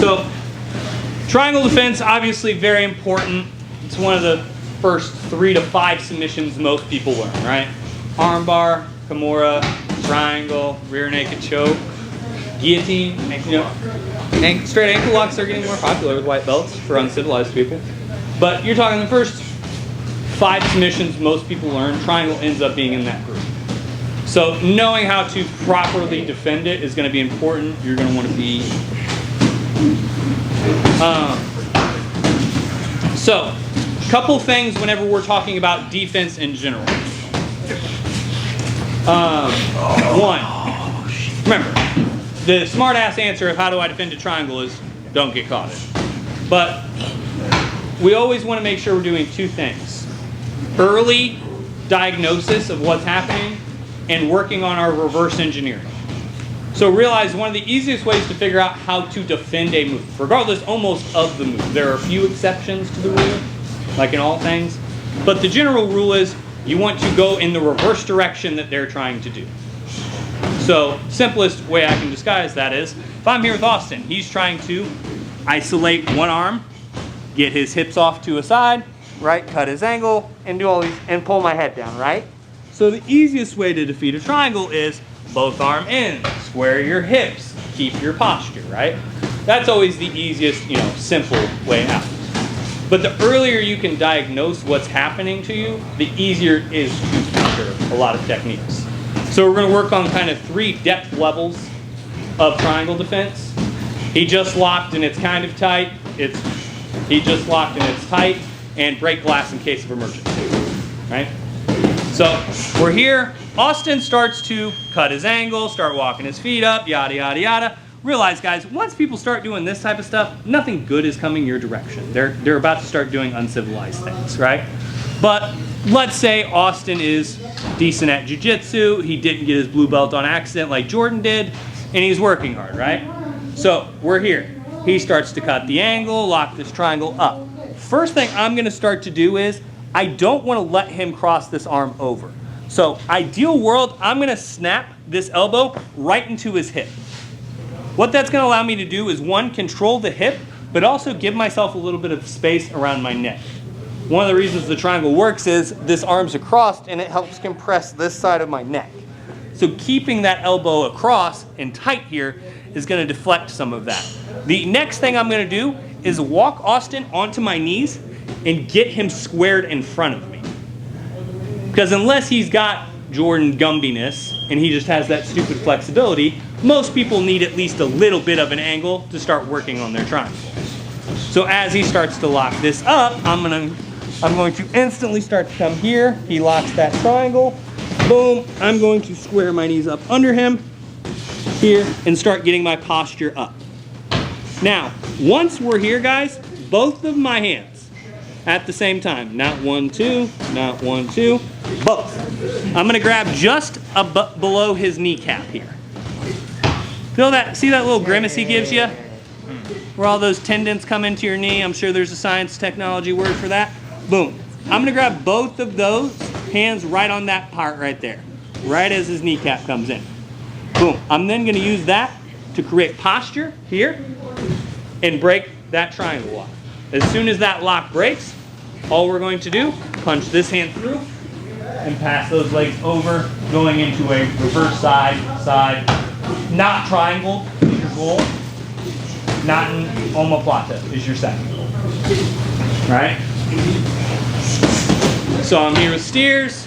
So triangle defense, obviously very important. It's one of the first 3 to 5 submissions most people learn, right? Armbar, Kimura, triangle, rear naked choke, guillotine, straight ankle locks are getting more popular with white belts for uncivilized people. But you're talking the first 5 submissions most people learn, triangle ends up being in that group. So knowing how to properly defend it is going to be important. You're going to want to be... So, couple things whenever we're talking about defense in general. One, remember, the smart-ass answer of how do I defend a triangle is don't get caught in. But we always want to make sure we're doing 2 things. Early diagnosis of what's happening and working on our reverse engineering. So realize one of the easiest ways to figure out how to defend a move, regardless almost of the move. There are a few exceptions to the rule, like in all things. But the general rule is you want to go in the reverse direction that they're trying to do. So simplest way I can disguise that is, if I'm here with Austin, he's trying to isolate one arm, get his hips off to a side, right, cut his angle, and do all these, and pull my head down, right? So the easiest way to defeat a triangle is both arm ends, square your hips, keep your posture, right? That's always the easiest, simple way out. But the earlier you can diagnose what's happening to you, the easier it is to feature a lot of techniques. So we're going to work on kind of 3 depth levels of triangle defense. He just locked and it's kind of tight. He just locked and it's tight. And break glass in case of emergency, right? So we're here. Austin starts to cut his angle, start walking his feet up, yada, yada, yada. Realize, guys, once people start doing this type of stuff, nothing good is coming your direction. They're about to start doing uncivilized things, right? But let's say Austin is decent at jiu-jitsu. He didn't get his blue belt on accident like Jordan did, and he's working hard, right? So we're here. He starts to cut the angle, lock this triangle up. First thing I'm going to start to do is I don't want to let him cross this arm over. So ideal world, I'm going to snap this elbow right into his hip. What that's going to allow me to do is, 1, control the hip, but also give myself a little bit of space around my neck. One of the reasons the triangle works is this arm's across and it helps compress this side of my neck. So keeping that elbow across and tight here is going to deflect some of that. The next thing I'm going to do is walk Austin onto my knees and get him squared in front of me. Because unless he's got Jordan Gumbiness and he just has that stupid flexibility, most people need at least a little bit of an angle to start working on their triangle. So as he starts to lock this up, I'm going to instantly start to come here. He locks that triangle. Boom. I'm going to square my knees up under him here and start getting my posture up. Now, once we're here, guys, both of my hands at the same time. Not 1, 2, not 1, 2, both. I'm going to grab just below his kneecap here. Feel that? See that little grimace he gives you? Where all those tendons come into your knee? I'm sure there's a science technology word for that. Boom. I'm going to grab both of those hands right on that part right there, right as his kneecap comes in. Boom. I'm then going to use that to create posture here and break that triangle lock. As soon as that lock breaks, all we're going to do, punch this hand through and pass those legs over, going into a reverse side, not triangle is your goal, not in omoplata is your second goal. Right? So I'm here with Steers.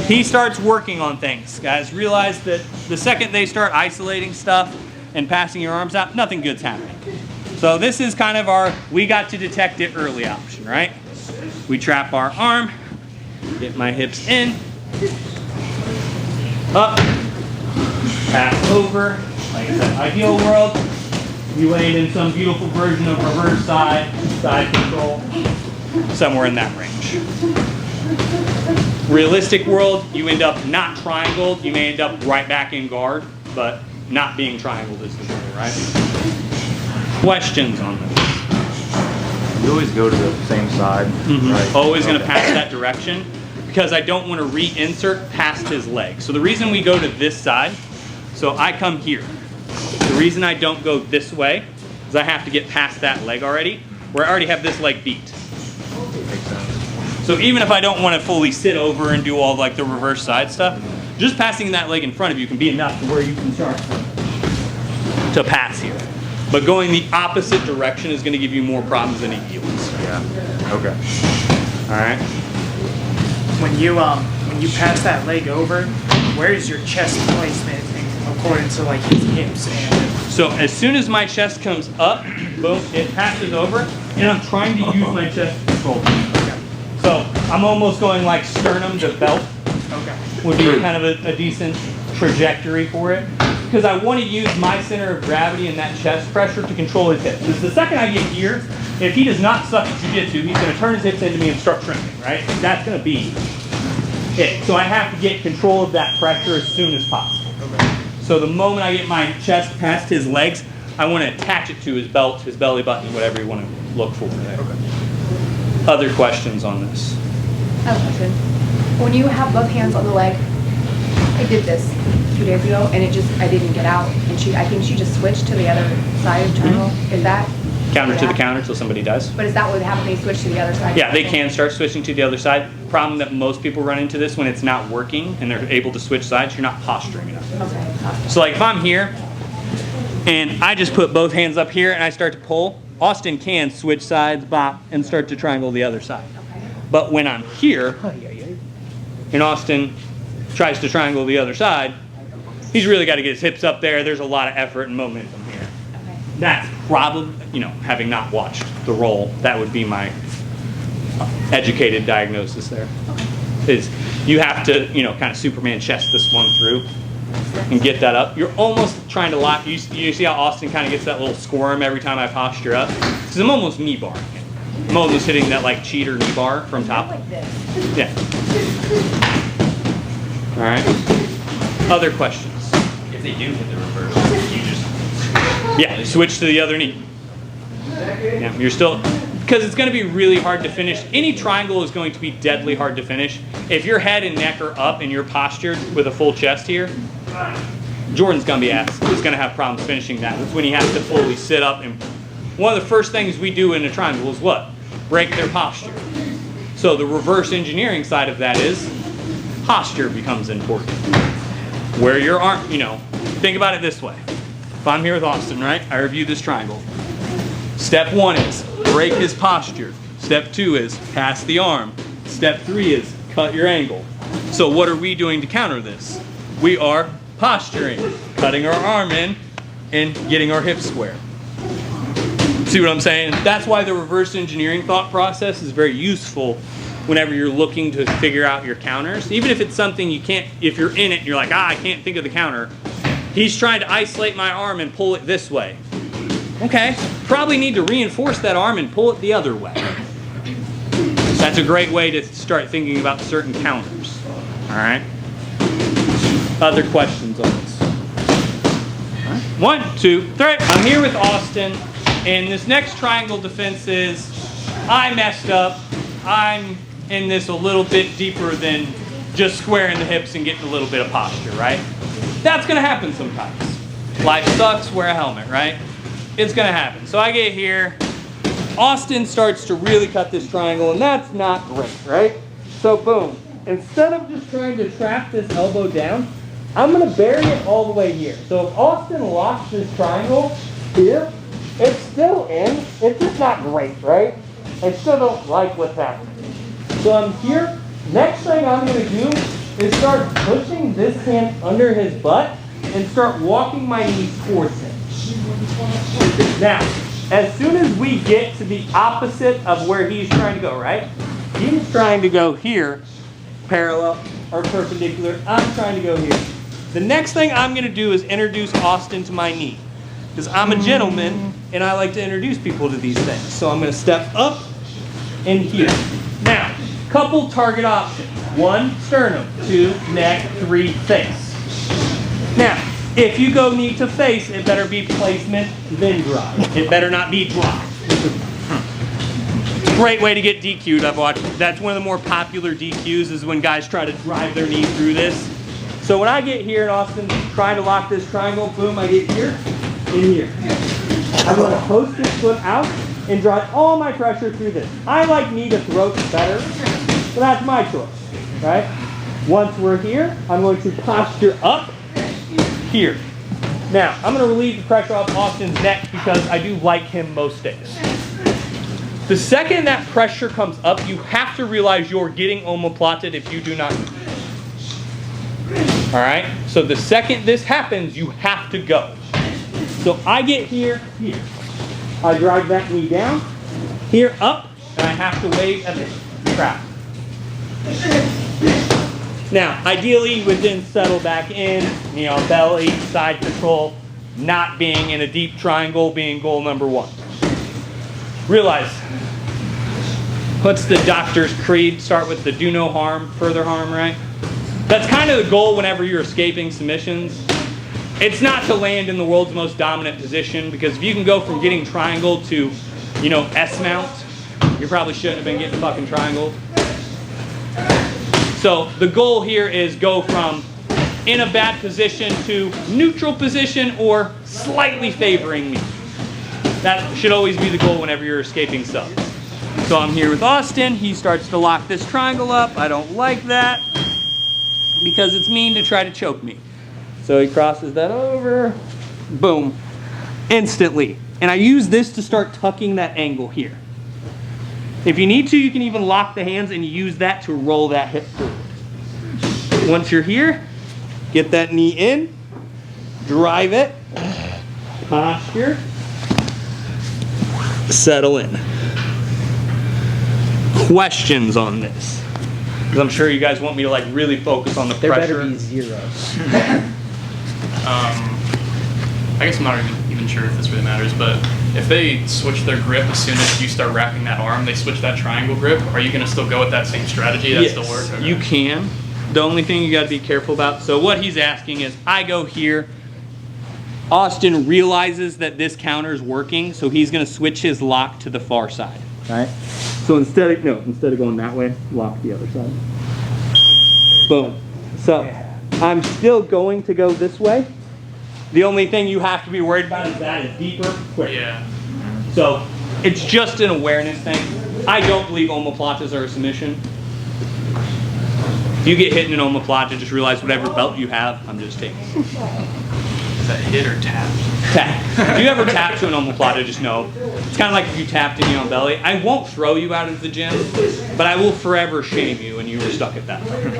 He starts working on things. Guys, realize that the second they start isolating stuff and passing your arms out, nothing good's happening. So this is kind of our, we got to detect it early option, right? We trap our arm, get my hips in, up, pass over. Like I said, ideal world, you land in some beautiful version of reverse side control, somewhere in that range. Realistic world, you end up not triangled, you may end up right back in guard, but not being triangled is the goal, right? Questions on this? You always go to the same side, right? Always going to pass that direction because I don't want to reinsert past his leg. So the reason we go to this side, so I come here. The reason I don't go this way is I have to get past that leg already, where I already have this leg beat. Makes sense. So even if I don't want to fully sit over and do all like the reverse side stuff, just passing that leg in front of you can be enough to where you can start to pass here. But going the opposite direction is going to give you more problems than it yields. Yeah. Okay. All right. When you pass that leg over, where is your chest placement according to like his hips and? So as soon as my chest comes up, boom, it passes over, and I'm trying to use my chest to control it. Okay. So I'm almost going like sternum to belt Okay. would be kind of a decent trajectory for it. Because I want to use my center of gravity and that chest pressure to control his hips. Because the second I get here, if he does not suck at jiu-jitsu, he's going to turn his hips into me and start shrinking, right? That's going to be it. So I have to get control of that pressure as soon as possible. Okay. So the moment I get my chest past his legs, I want to attach it to his belt, his belly button, whatever you want to look for there. Okay. Other questions on this? I have a question. When you have both hands on the leg, I did this 2 days ago, and I didn't get out, and I think she just switched to the other side of the triangle. Is that? Counter to the what counter until somebody does. But is that what happened? They switch to the other side? Yeah, they can start switching to the other side. Problem that most people run into this when it's not working and they're able to switch sides, you're not posturing enough. Okay. So like if I'm here and I just put both hands up here and I start to pull, Austin can switch sides, bop, and start to triangle the other side. Okay. But when I'm here and Austin tries to triangle the other side, he's really got to get his hips up there. There's a lot of effort and momentum here. Okay. That's probably, having not watched the roll, that would be my educated diagnosis there. Is you have to, kind of Superman chest this one through and get that up. You're almost trying to lock. You see how Austin kind of gets that little squirm every time I posture up? Because I'm almost knee barring it. I'm almost hitting that like cheater knee bar from top. Like this. Yeah. All right. Other questions? If they do hit the reverse, you just Yeah, switch to the other knee. Yeah, you're still, because it's going to be really hard to finish. Any triangle is going to be deadly hard to finish. If your head and neck are up and you're postured with a full chest here, Jordan's going to be asked, is going to have problems finishing that. That's when he has to fully sit up. And one of the first things we do in a triangle is what? Break their posture. So the reverse engineering side of that is posture becomes important. Where your arm, think about it this way. If I'm here with Austin, right? I review this triangle. Step 1 is break his posture. Step 2 is pass the arm. Step 3 is cut your angle. So what are we doing to counter this? We are posturing, cutting our arm in, and getting our hips square. See what I'm saying? That's why the reverse engineering thought process is very useful whenever you're looking to figure out your counters. Even if it's something you can't, if you're in it and you're like, I can't think of the counter. He's trying to isolate my arm and pull it this way. Okay, probably need to reinforce that arm and pull it the other way. That's a great way to start thinking about certain counters. All right? Other questions on this? All right. 1, 2, 3. I'm here with Austin, and this next triangle defense is, I messed up. I'm in this a little bit deeper than just squaring the hips and getting a little bit of posture, right? That's gonna happen sometimes. Life sucks, wear a helmet, right? It's gonna happen. So I get here, Austin starts to really cut this triangle, and that's not great, right? So boom, instead of just trying to trap this elbow down, I'm gonna bury it all the way here. So if Austin locks this triangle here, it's still in, it's just not great, right? I still don't like what's happening. So I'm here, next thing I'm gonna do is start pushing this hand under his butt and start walking my knees towards him. Now, as soon as we get to the opposite of where he's trying to go, right? He's trying to go here, parallel or perpendicular. I'm trying to go here. The next thing I'm going to do is introduce Austin to my knee. Because I'm a gentleman and I like to introduce people to these things. So I'm going to step up and here. Now, couple target options. 1, sternum. 2, neck. 3, face. Now, if you go knee to face, it better be placement, then drop. It better not be drop. Great way to get DQ'd, I've watched. That's one of the more popular DQs is when guys try to drive their knee through this. So when I get here and Austin's trying to lock this triangle, boom, I get here and here. I'm going to post this foot out and drive all my pressure through this. I like knee to throat better, but that's my choice, right? Once we're here, I'm going to posture up here. Now, I'm going to relieve the pressure off Austin's neck because I do like him most days. The second that pressure comes up, you have to realize you're getting omoplated if you do not. All right? So the second this happens, you have to go. So I get here. I drive that knee down, here up, and I have to wave at the trap. Now, ideally, you would then settle back in, knee on belly, side control, not being in a deep triangle being goal number 1. Realize, what's the doctor's creed? Start with the do no harm, further harm, right? That's kind of the goal whenever you're escaping submissions. It's not to land in the world's most dominant position, because if you can go from getting triangle to, S-mount, you probably shouldn't have been getting fucking triangle. So the goal here is go from in a bad position to neutral position or slightly favoring me. That should always be the goal whenever you're escaping subs. So I'm here with Austin. He starts to lock this triangle up. I don't like that because it's mean to try to choke me. So he crosses that over. Boom. Instantly. And I use this to start tucking that angle here. If you need to, you can even lock the hands and use that to roll that hip forward. Once you're here, get that knee in, drive it, posture, settle in. Questions on this? Because I'm sure you guys want me to really focus on the pressure. There better be zeros. I guess I'm not even sure if this really matters, but if they switch their grip as soon as you start wrapping that arm, they switch that triangle grip, are you going to still go with that same strategy? That still works? Okay. You can. The only thing you got to be careful about, so what he's asking is, I go here, Austin realizes that this counter is working, so he's going to switch his lock to the far side. Right? So instead of going that way, lock the other side. Boom. So I'm still going to go this way. The only thing you have to be worried about is that is deeper, quicker. Yeah. So it's just an awareness thing. I don't believe omoplatas are a submission. If you get hit in an omoplata, just realize whatever belt you have, I'm just taking. Is that hit or tap? Tap. If you ever tap to an omoplata, just know. It's kind of like if you tapped in your own belly. I won't throw you out of the gym, but I will forever shame you when you were stuck at that level.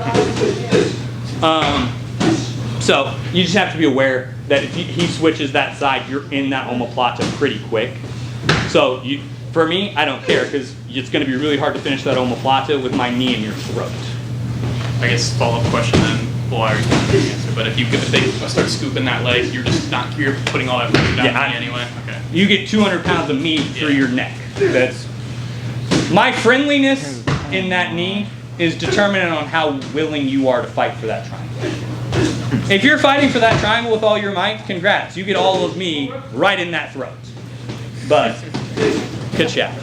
So you just have to be aware that if he switches that side, you're in that omoplata pretty quick. So for me, I don't care because it's going to be really hard to finish that omoplata with my knee in your throat. I guess follow-up question then. Well, I already got the answer, but if they start scooping that leg, you're putting all that pressure down the knee anyway. Okay. You get 200 pounds of meat through your neck. That's my friendliness in that knee is determinant on how willing you are to fight for that triangle. If you're fighting for that triangle with all your might, congrats. You get all of me right in that throat. But, ka-chow.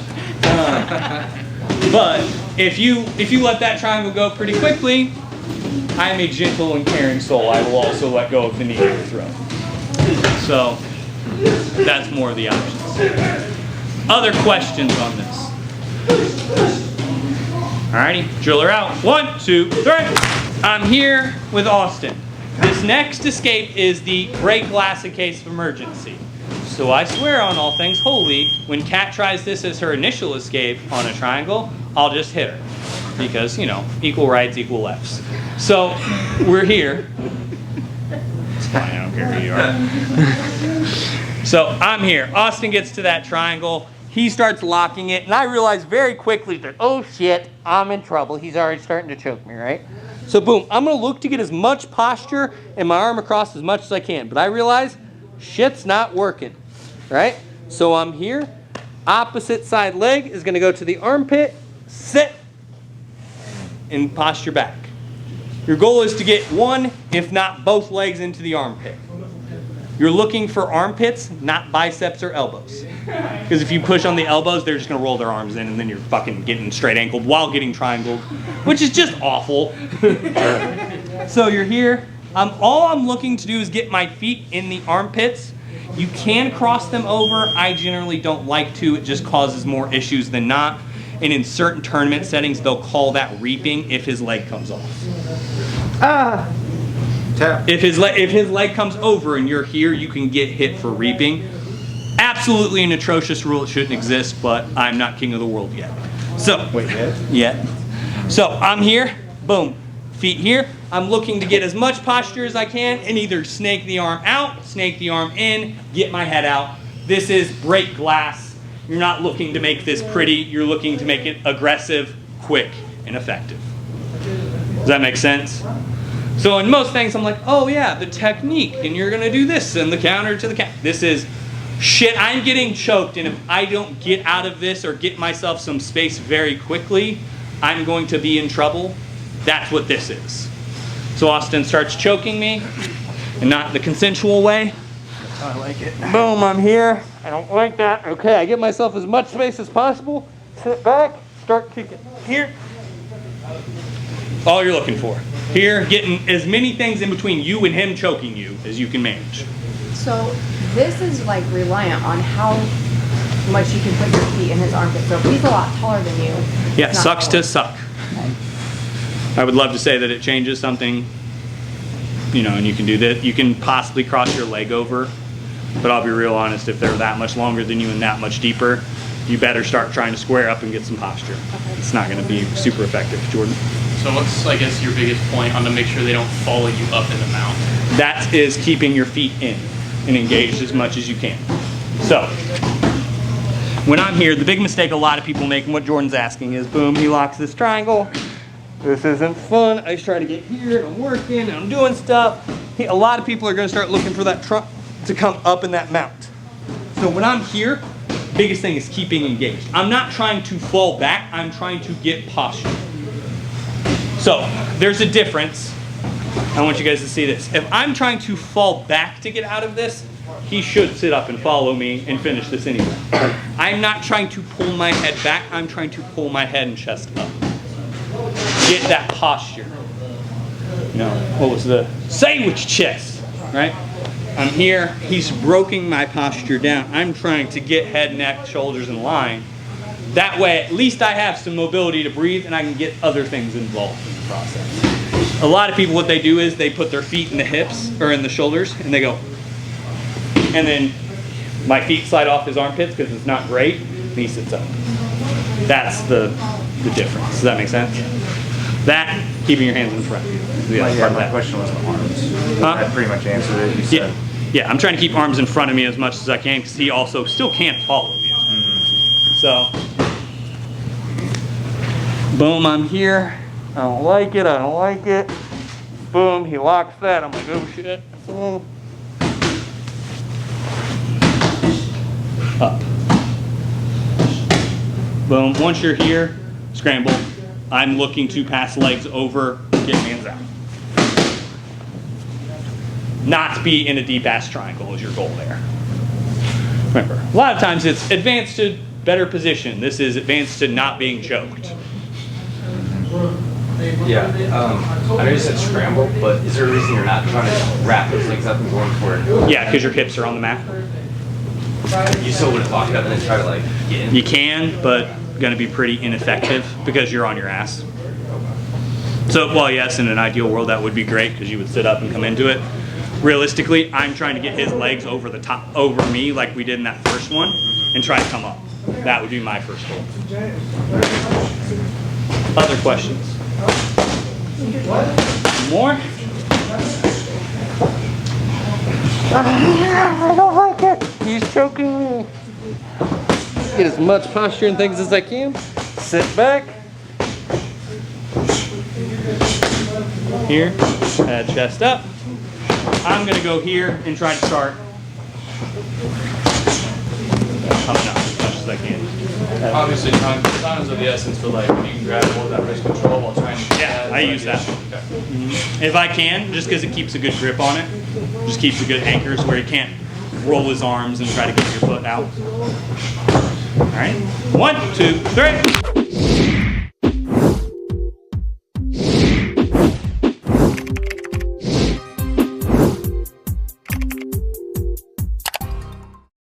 But if you let that triangle go pretty quickly, I am a gentle and caring soul. I will also let go of the knee in your throat. So that's more of the options. Other questions on this? Alrighty, drill her out. 1, 2, 3. I'm here with Austin. This next escape is the break glass in case of emergency. So I swear on all things holy, when Kat tries this as her initial escape on a triangle, I'll just hit her. Because, equal rights, equal lefts. So, we're here. It's fine, I don't care who you are. So, I'm here. Austin gets to that triangle. He starts locking it, and I realize very quickly that, oh shit, I'm in trouble. He's already starting to choke me, right? So, boom, I'm going to look to get as much posture and my arm across as much as I can. But I realize shit's not working, right? So, I'm here. Opposite side leg is going to go to the armpit. Sit. And posture back. Your goal is to get one, if not both legs into the armpit. You're looking for armpits, not biceps or elbows. Because if you push on the elbows, they're just going to roll their arms in, and then you're fucking getting straight ankled while getting triangled, which is just awful. So you're here. All I'm looking to do is get my feet in the armpits. You can cross them over. I generally don't like to. It just causes more issues than not. And in certain tournament settings, they'll call that reaping if his leg comes off. Tap. If his leg comes over and you're here, you can get hit for reaping. Absolutely an atrocious rule. It shouldn't exist, but I'm not king of the world yet. So, Wait, yet? yeah. So I'm here, boom, feet here. I'm looking to get as much posture as I can and either snake the arm out, snake the arm in, get my head out. This is break glass. You're not looking to make this pretty. You're looking to make it aggressive, quick, and effective. Does that make sense? So in most things, I'm like, oh yeah, the technique, and you're gonna do this, and the counter to the counter. This is shit, I'm getting choked, and if I don't get out of this or get myself some space very quickly, I'm going to be in trouble. That's what this is. So Austin starts choking me, and not the consensual way. That's how I like it. Boom, I'm here. I don't like that. Okay, I give myself as much space as possible. Sit back, start kicking. Here. All you're looking for. Here, getting as many things in between you and him choking you as you can manage. So this is like reliant on how much you can put your feet in his armpit. So if he's a lot taller than you, Yeah, it's not sucks to cool. suck. Okay. I would love to say that it changes something, you know, and you can do that. You can possibly cross your leg over, but I'll be real honest, if they're that much longer than you and that much deeper, you better start trying to square up and get some posture. It's not going to be super effective, Jordan. So what's, I guess, your biggest point on to make sure they don't follow you up in the mount? That is keeping your feet in and engaged as much as you can. So, when I'm here, the big mistake a lot of people make, and what Jordan's asking is, boom, he locks this triangle. This isn't fun. I just try to get here, and I'm working, and I'm doing stuff. A lot of people are gonna start looking for that trunk to come up in that mount. So when I'm here, biggest thing is keeping engaged. I'm not trying to fall back, I'm trying to get posture. So, there's a difference. I want you guys to see this. If I'm trying to fall back to get out of this, he should sit up and follow me and finish this anyway. I'm not trying to pull my head back, I'm trying to pull my head and chest up. Get that posture. You know, what was the sandwich chest, right? I'm here, he's broken my posture down. I'm trying to get head, neck, shoulders in line. That way, at least I have some mobility to breathe and I can get other things involved in the process. A lot of people, what they do is they put their feet in the hips or in the shoulders and they go, and then my feet slide off his armpits because it's not great, and he sits up. That's the difference. Does that make sense? That, keeping your hands in front. The other part of My that. question was the arms. Huh? That pretty much answered it. You said. Yeah, I'm trying to keep arms in front of me as much as I can because he also still can't follow you. So, boom, I'm here. I don't like it, I don't like it. Boom, he locks that. I'm like, oh shit. Boom. Up. Boom, once you're here, scramble. I'm looking to pass legs over, get hands out. Not be in a deep ass triangle is your goal there. Remember, a lot of times it's advanced to better position. This is advanced to not being choked. Yeah, I know you said scramble, but is there a reason you're not trying to wrap those legs up and going for it? Yeah, because your hips are on the mat. You still would have locked up and then try to like get in? You can, but going to be pretty ineffective because you're on your ass. So, well, yes, in an ideal world that would be great because you would sit up and come into it. Realistically, I'm trying to get his legs over the top, over me like we did in that first one and try to come up. That would be my first goal. Other questions? More? I don't like it. He's choking me. Get as much posture and things as I can. Sit back. Here, chest up. I'm gonna go here and try to start coming up as much as I can. Obviously, time is of the essence for like, you can grab hold of that wrist control while trying to. Yeah, I use that. Okay. If I can, just because it keeps a good grip on it, just keeps a good anchor so where he can't roll his arms and try to get your foot out. All right, 1, 2, 3.